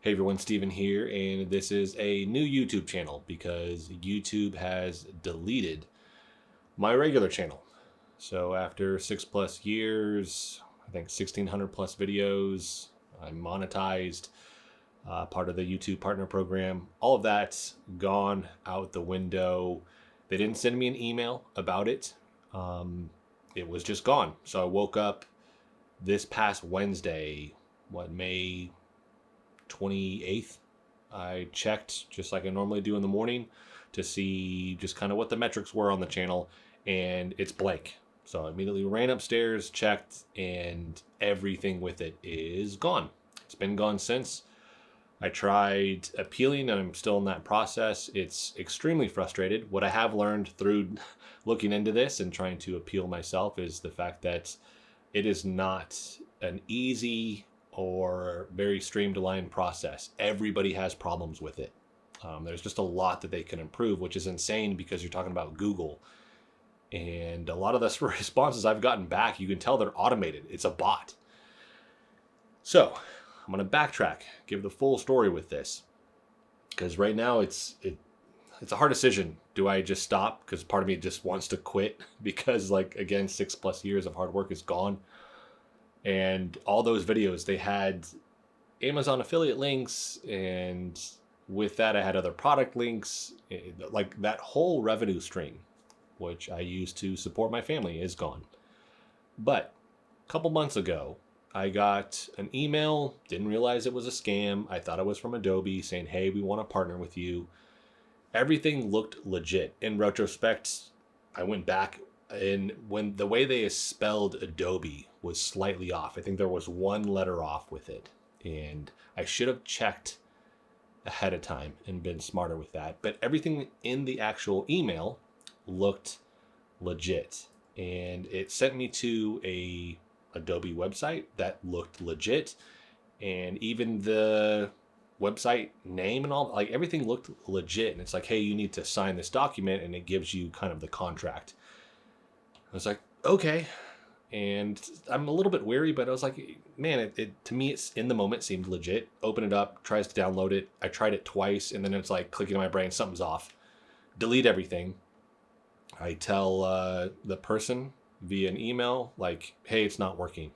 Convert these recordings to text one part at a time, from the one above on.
Hey everyone, Steven here, and this is a new YouTube channel because YouTube has deleted my regular channel. So after 6+ years, I think 1,600 plus videos, I'm monetized, part of the YouTube Partner Program. All of that's gone out the window. They didn't send me an email about it. It was just gone. So I woke up this past Wednesday, May 28th. I checked just like I normally do in the morning to see just kind of what the metrics were on the channel, and it's blank. So I immediately ran upstairs, checked, and everything with it is gone. It's been gone since. I tried appealing and I'm still in that process. It's extremely frustrated. What I have learned through looking into this and trying to appeal myself is the fact that it is not an easy or very streamlined process. Everybody has problems with it. There's just a lot that they can improve, which is insane because you're talking about Google. And a lot of the responses I've gotten back, you can tell they're automated. It's a bot. So I'm going to backtrack, give the full story with this. Because right now it's a hard decision. Do I just stop? Because part of me just wants to quit because, like, again, 6+ years of hard work is gone. And all those videos, they had Amazon affiliate links, and with that I had other product links. Like, that whole revenue stream, which I use to support my family, is gone. But a couple months ago, I got an email, didn't realize it was a scam. I thought it was from Adobe saying, hey, we want to partner with you. Everything looked legit. In retrospect, I went back, and when the way they spelled Adobe was slightly off. I think there was one letter off with it, and I should have checked ahead of time and been smarter with that. But everything in the actual email looked legit, and it sent me to a Adobe website that looked legit, and even the website name and all, like, everything looked legit. And it's like, hey, you need to sign this document, and it gives you kind of the contract. I was like, okay. And I'm a little bit wary, but I was like, man, it to me, it's in the moment seemed legit. Open it up, tries to download it. I tried it twice, and then it's like clicking in my brain, something's off. Delete everything. I tell the person via an email, like, hey, it's not working.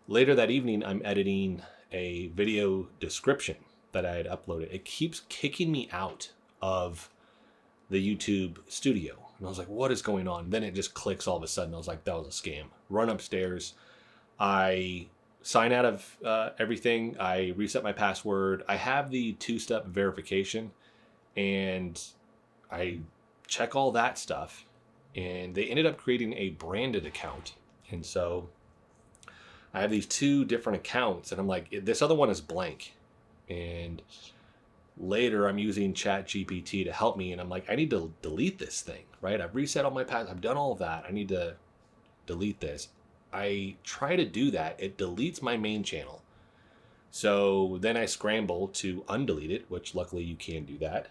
Later that evening, I'm editing a video description that I had uploaded. It keeps kicking me out of the YouTube studio. And I was like, what is going on? Then it just clicks all of a sudden. I was like, that was a scam. Run upstairs. I sign out of everything. I reset my password. I have the 2-step verification, and I check all that stuff. And they ended up creating a branded account. And so I have these 2 different accounts, and I'm like, this other one is blank. And later I'm using ChatGPT to help me, and I'm like, I need to delete this thing, right? I've reset all my passwords. I've done all of that. I need to delete this. I try to do that. It deletes my main channel. So then I scramble to undelete it, which luckily you can do that.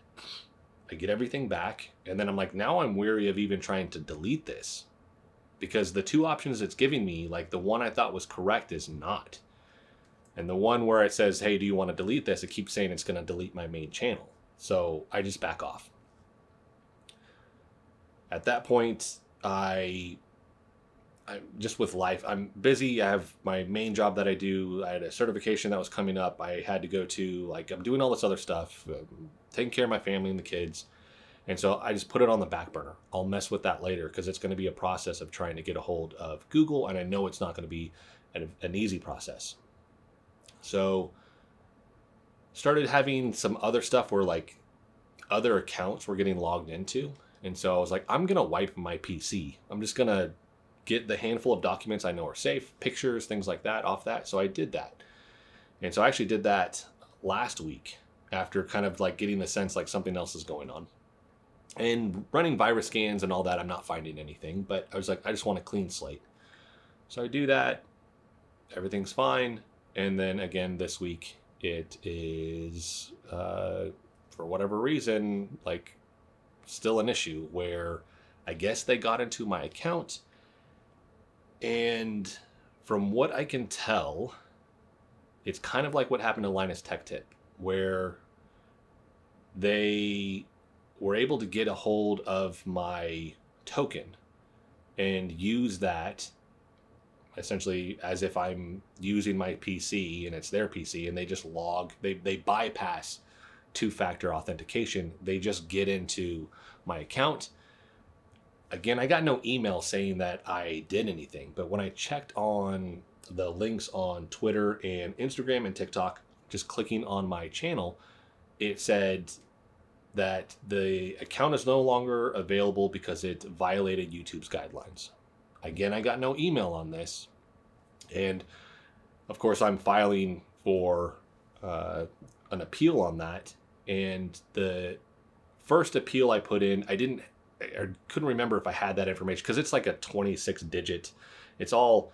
I get everything back, and then I'm like, now I'm weary of even trying to delete this, because the 2 options it's giving me, like the one I thought was correct is not. And the one where it says, hey, do you want to delete this? It keeps saying it's going to delete my main channel. So I just back off. At that point, I'm just with life. I'm busy. I have my main job that I do. I had a certification that was coming up. I had to go to, like, I'm doing all this other stuff, taking care of my family and the kids. And so I just put it on the back burner. I'll mess with that later because it's going to be a process of trying to get a hold of Google. And I know it's not going to be an easy process. So started having some other stuff where, like, other accounts were getting logged into. And so I was like, I'm going to wipe my PC. I'm just going to get the handful of documents I know are safe, pictures, things like that, off that. So I did that. And so I actually did that last week after kind of like getting the sense like something else is going on. And running virus scans and all that, I'm not finding anything. But I was like, I just want a clean slate. So I do that. Everything's fine. And then again, this week, it is, for whatever reason, like, still an issue where I guess they got into my account. And from what I can tell, it's kind of like what happened to Linus Tech Tip. where they were able to get a hold of my token and use that essentially as if I'm using my PC and it's their PC, and they just they bypass two-factor authentication. They just get into my account. Again, I got no email saying that I did anything, but when I checked on the links on Twitter and Instagram and TikTok, just clicking on my channel, it said that the account is no longer available because it violated YouTube's guidelines. Again, I got no email on this. And of course, I'm filing for an appeal on that. And the first appeal I put in, I couldn't remember if I had that information, because it's like a 26 digit. It's all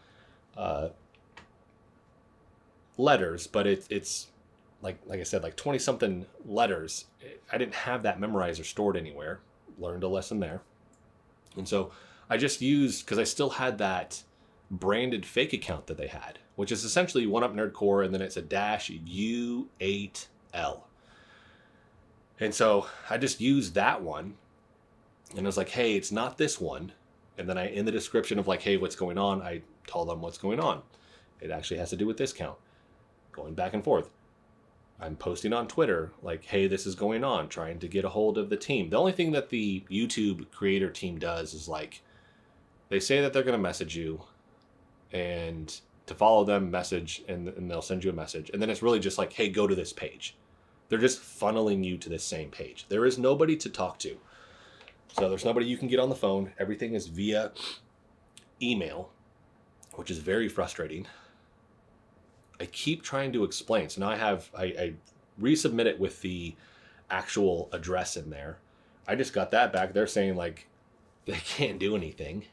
letters, but it's like I said, like 20 something letters. I didn't have that memorized or stored anywhere. Learned a lesson there. And so I just used, because I still had that branded fake account that they had, which is essentially One Up Nerdcore, and then it's a -U8L. And so I just used that one, and I was like, hey, it's not this one. And then in the description of like, hey, what's going on, I told them what's going on. It actually has to do with this count. Going back and forth. I'm posting on Twitter, like, hey, this is going on, trying to get a hold of the team. The only thing that the YouTube creator team does is, like, they say that they're going to message you, and to follow them, message, and they'll send you a message. And then it's really just like, hey, go to this page. They're just funneling you to this same page. There is nobody to talk to. So there's nobody you can get on the phone. Everything is via email, which is very frustrating. I keep trying to explain. So now I resubmit it with the actual address in there. I just got that back. They're saying like they can't do anything.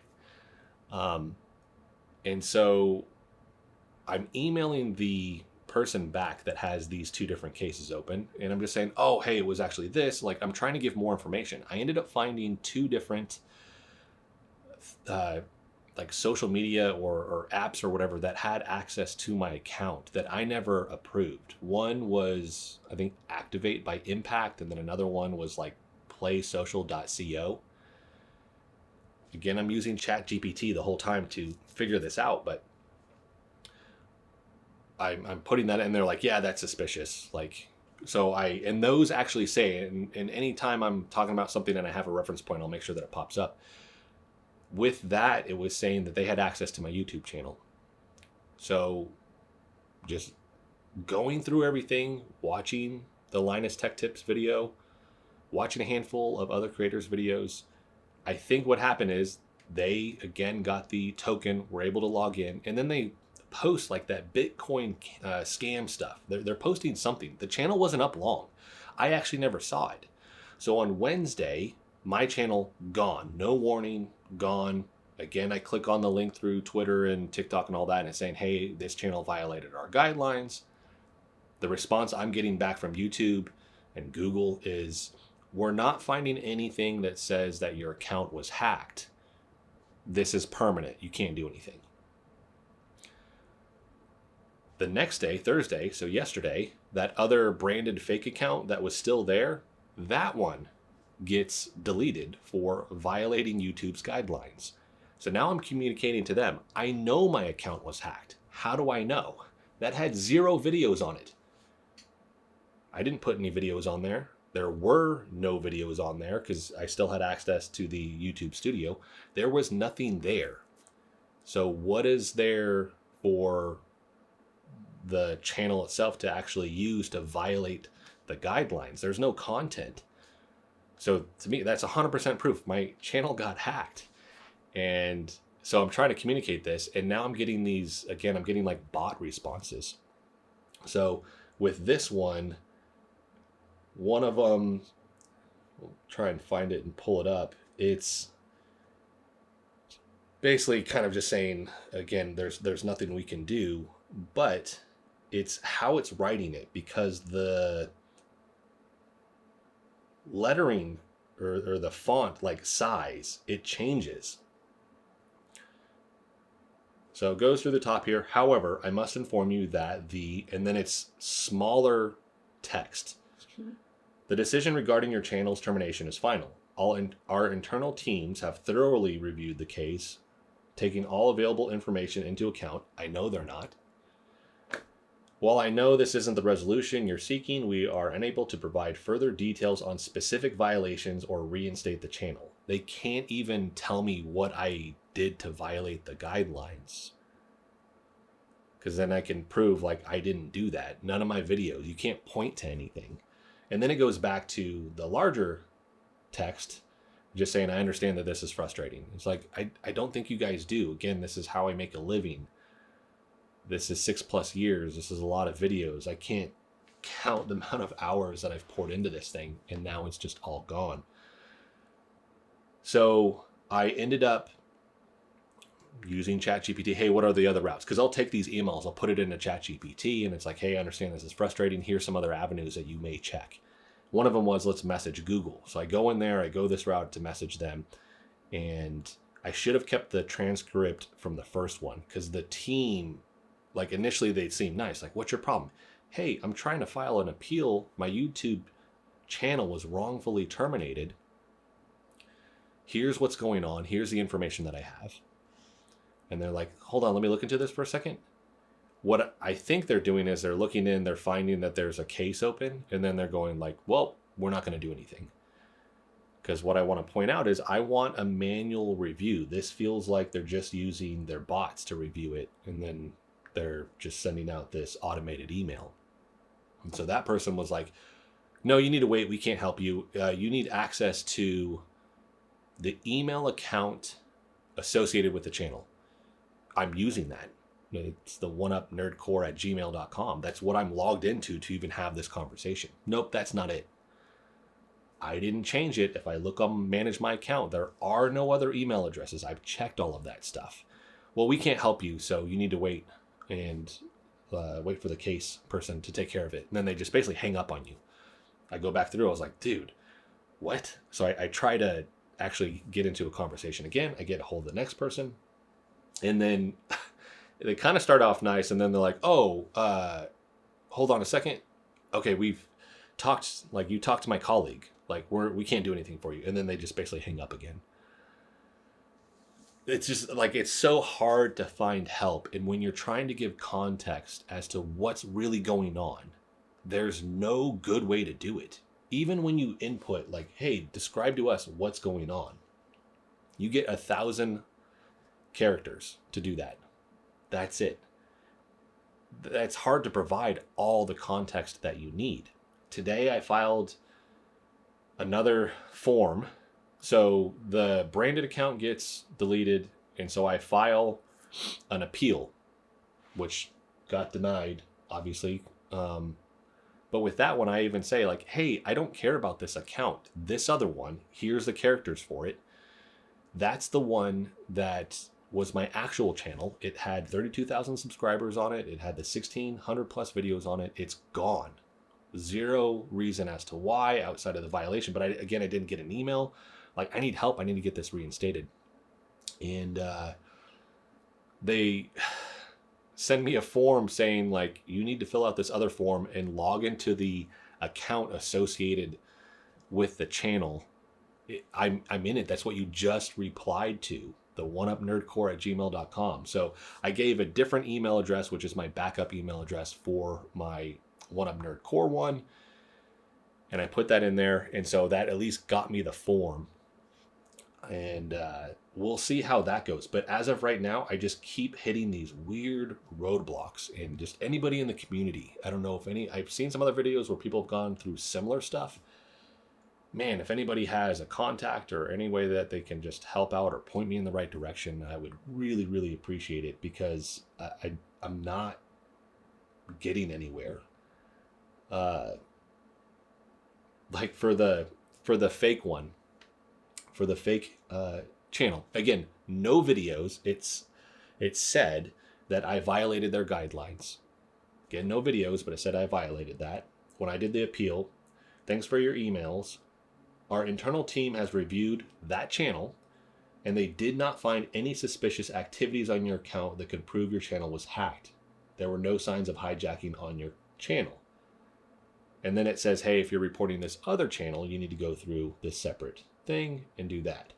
And so I'm emailing the person back that has these two different cases open. And I'm just saying, oh, hey, it was actually this. Like, I'm trying to give more information. I ended up finding two different like social media or apps or whatever that had access to my account that I never approved. One was, I think, Activate by Impact, and then another one was like playsocial.co. Again, I'm using ChatGPT the whole time to figure this out, but I'm putting that in there like, yeah, that's suspicious. Like, so and those actually say, and any time I'm talking about something and I have a reference point, I'll make sure that it pops up. With that, it was saying that they had access to my YouTube channel. So just going through everything, watching the Linus Tech Tips video, watching a handful of other creators' videos, I think what happened is they, again, got the token, were able to log in, and then they post like that Bitcoin scam stuff. They're posting something. The channel wasn't up long. I actually never saw it. So on Wednesday, my channel gone. No warning, gone. Again, I click on the link through Twitter and TikTok and all that, and it's saying, hey, this channel violated our guidelines. The response I'm getting back from YouTube and Google is, we're not finding anything that says that your account was hacked. This is permanent. You can't do anything. The next day, Thursday, so yesterday, that other branded fake account that was still there, that one gets deleted for violating YouTube's guidelines. So now I'm communicating to them. I know my account was hacked. How do I know? That had 0 videos on it. I didn't put any videos on there. There were no videos on there because I still had access to the YouTube studio. There was nothing there. So what is there for the channel itself to actually use to violate the guidelines? There's no content. So to me, that's 100% proof. My channel got hacked. And so I'm trying to communicate this, and now I'm getting these, again, I'm getting like bot responses. So with this one of them, we'll try and find it and pull it up. It's basically kind of just saying, again, there's nothing we can do, but it's how it's writing it, because the lettering or the font, like size, it changes. So it goes through the top here. However, I must inform you that and then it's smaller text. The decision regarding your channel's termination is final. Our internal teams have thoroughly reviewed the case, taking all available information into account. I know they're not. While I know this isn't the resolution you're seeking, we are unable to provide further details on specific violations or reinstate the channel. They can't even tell me what I did to violate the guidelines, because then I can prove like I didn't do that. None of my videos, you can't point to anything. And then it goes back to the larger text, just saying, I understand that this is frustrating. It's like, I don't think you guys do. Again, this is how I make a living. This is 6+ years. This is a lot of videos. I can't count the amount of hours that I've poured into this thing, and now it's just all gone. So I ended up using ChatGPT. Hey, what are the other routes? Because I'll take these emails, I'll put it into ChatGPT, and it's like, hey, I understand this is frustrating. Here's some other avenues that you may check. One of them was, let's message Google. So I go in there, I go this route to message them, and I should have kept the transcript from the first one, because the team, like initially they seemed nice. Like, what's your problem? Hey, I'm trying to file an appeal. My YouTube channel was wrongfully terminated. Here's what's going on. Here's the information that I have. And they're like, hold on, let me look into this for a second. What I think they're doing is they're looking in, they're finding that there's a case open, and then they're going like, well, we're not going to do anything. Because what I want to point out is I want a manual review. This feels like they're just using their bots to review it, and then they're just sending out this automated email. And so that person was like, no, you need to wait. We can't help you. You need access to the email account associated with the channel. I'm using that. It's the oneupnerdcore@gmail.com. That's what I'm logged into to even have this conversation. Nope, that's not it. I didn't change it. If I look on manage my account, there are no other email addresses. I've checked all of that stuff. Well, we can't help you, so you need to wait and wait for the case person to take care of it. And then they just basically hang up on you. I go back through. I was like, dude, what? So I try to actually get into a conversation again. I get a hold of the next person. And then they kind of start off nice, and then they're like, oh, hold on a second. Okay, we've talked, like, you talked to my colleague. Like, we can't do anything for you. And then they just basically hang up again. It's just, like, it's so hard to find help. And when you're trying to give context as to what's really going on, there's no good way to do it. Even when you input, like, hey, describe to us what's going on. You get 1,000 characters to do that. That's it. That's hard to provide all the context that you need. Today I filed another form. So the branded account gets deleted, and so I file an appeal, which got denied, obviously. But with that one, I even say like, hey, I don't care about this account. This other one, here's the characters for it. That's the one that was my actual channel. It had 32,000 subscribers on it. It had the 1,600 plus videos on it. It's gone. Zero reason as to why outside of the violation. But I didn't get an email. Like, I need help. I need to get this reinstated. And they send me a form saying like, you need to fill out this other form and log into the account associated with the channel. I'm in it. That's what you just replied to. The oneupnerdcore@gmail.com. So I gave a different email address, which is my backup email address for my OneUpNerdCore one. And I put that in there. And so that at least got me the form. And we'll see how that goes. But as of right now, I just keep hitting these weird roadblocks. And just anybody in the community, I don't know if I've seen some other videos where people have gone through similar stuff. Man, if anybody has a contact or any way that they can just help out or point me in the right direction, I would really, really appreciate it, because I'm not getting anywhere. Like for the fake one, for the fake channel, again, no videos. It said that I violated their guidelines. Again, no videos, but it said I violated that. When I did the appeal, thanks for your emails. Our internal team has reviewed that channel, and they did not find any suspicious activities on your account that could prove your channel was hacked. There were no signs of hijacking on your channel. And then it says, hey, if you're reporting this other channel, you need to go through this separate thing and do that.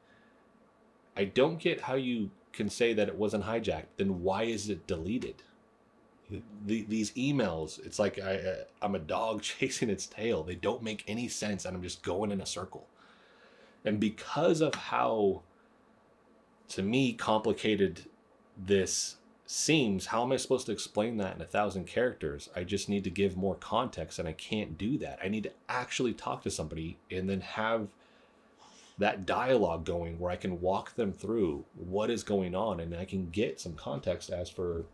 I don't get how you can say that it wasn't hijacked. Then why is it deleted? These emails, it's like I'm a dog chasing its tail. They don't make any sense, and I'm just going in a circle. And because of how, to me, complicated this seems, how am I supposed to explain that in 1,000 characters? I just need to give more context, and I can't do that. I need to actually talk to somebody and then have that dialogue going where I can walk them through what is going on, and I can get some context as for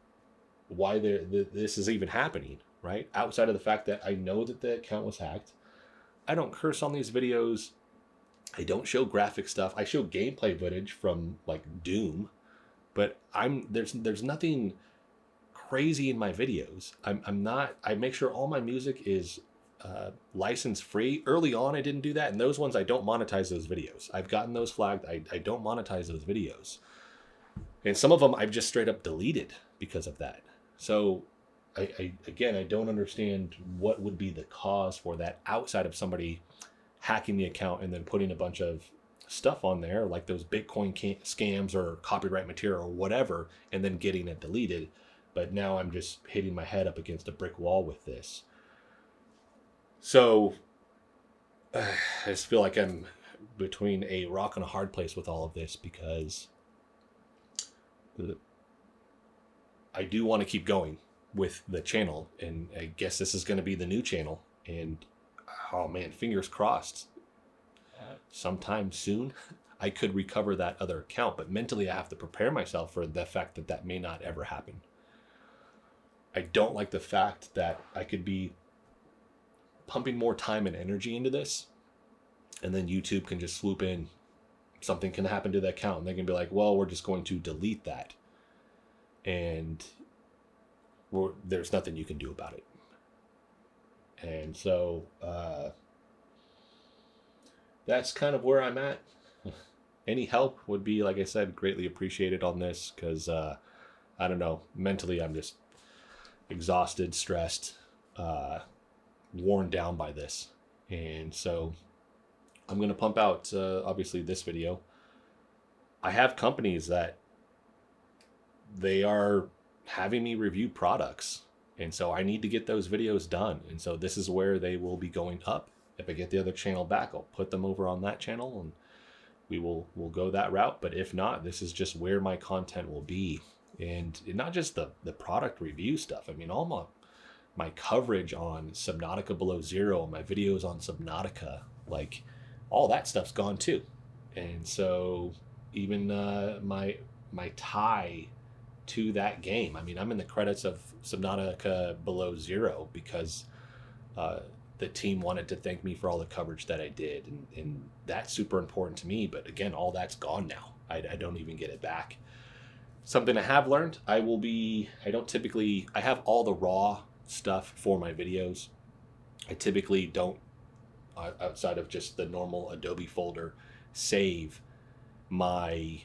why this is even happening, right? Outside of the fact that I know that the account was hacked. I don't curse on these videos. I don't show graphic stuff. I show gameplay footage from like Doom, but there's nothing crazy in my videos. I make sure all my music is license free. Early on, I didn't do that, and those ones I don't monetize those videos. I've gotten those flagged. I don't monetize those videos, and some of them I've just straight up deleted because of that. So I don't understand what would be the cause for that outside of somebody hacking the account and then putting a bunch of stuff on there like those Bitcoin scams or copyright material or whatever, and then getting it deleted. But now I'm just hitting my head up against a brick wall with this. So I just feel like I'm between a rock and a hard place with all of this, because I do want to keep going with the channel, and I guess this is going to be the new channel, and oh man, fingers crossed, sometime soon I could recover that other account, but mentally I have to prepare myself for the fact that that may not ever happen. I don't like the fact that I could be pumping more time and energy into this, and then YouTube can just swoop in, something can happen to the account, and they can be like, well, we're just going to delete that, and there's nothing you can do about it. And so that's kind of where I'm at. Any help would be, like I said, greatly appreciated on this, because I don't know, mentally I'm just exhausted, stressed, worn down by this. And so I'm going to pump out obviously this video. I have companies that they are having me review products, and so I need to get those videos done, and so this is where they will be going up. If I get the other channel back, I'll put them over on that channel, and we'll go that route. But if not, this is just where my content will be. And not just the product review stuff. I mean, all my coverage on Subnautica Below Zero, my videos on Subnautica, like all that stuff's gone too. And so even my tie to that game, I mean, I'm in the credits of Subnautica Below Zero because the team wanted to thank me for all the coverage that I did, and that's super important to me. But again, all that's gone now. I don't even get it back. Something I have learned, I have all the raw stuff for my videos. I typically don't, outside of just the normal Adobe folder, save my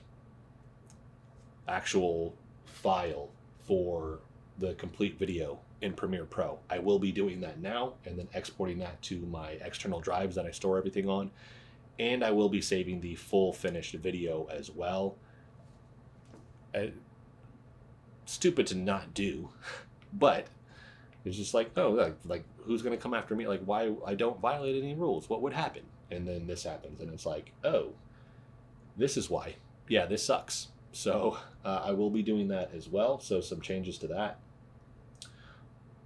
actual file for the complete video in Premiere Pro. I will be doing that now, and then exporting that to my external drives that I store everything on, and I will be saving the full finished video as well. Stupid to not do, but it's just like, oh, like who's going to come after me? Like, why I don't violate any rules? What would happen? And then this happens, and it's like, oh, this is why. Yeah, this sucks. So I will be doing that as well. So some changes to that.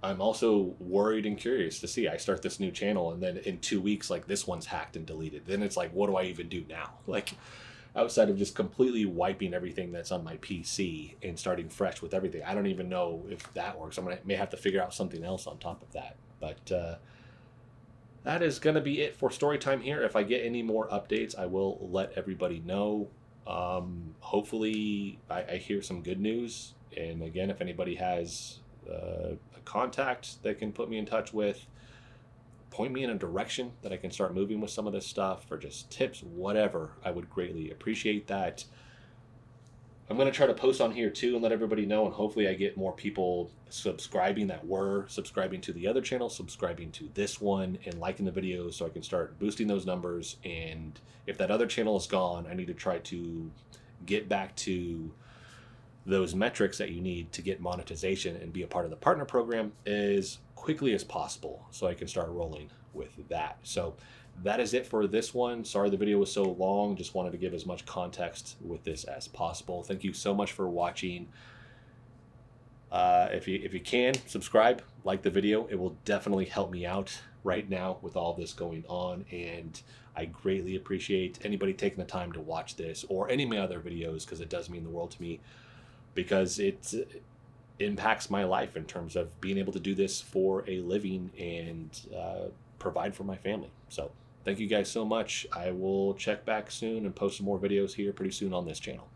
I'm also worried and curious to see. I start this new channel, and then in 2 weeks, like, this one's hacked and deleted. Then it's like, what do I even do now? Like, outside of just completely wiping everything that's on my PC and starting fresh with everything, I don't even know if that works. May have to figure out something else on top of that. But that is going to be it for story time here. If I get any more updates, I will let everybody know. Hopefully I hear some good news. And again, if anybody has a contact that can put me in touch with, point me in a direction that I can start moving with some of this stuff, or just tips, whatever, I would greatly appreciate that. I'm going to try to post on here too and let everybody know, and hopefully I get more people subscribing that were subscribing to the other channel, subscribing to this one, and liking the videos, so I can start boosting those numbers. And if that other channel is gone, I need to try to get back to those metrics that you need to get monetization and be a part of the partner program as quickly as possible, so I can start rolling with that. So that is it for this one. Sorry the video was so long. Just wanted to give as much context with this as possible. Thank you so much for watching. If you can, subscribe, like the video. It will definitely help me out right now with all this going on, and I greatly appreciate anybody taking the time to watch this or any of my other videos, because it does mean the world to me, because it impacts my life in terms of being able to do this for a living and provide for my family. So thank you guys so much. I will check back soon and post some more videos here pretty soon on this channel.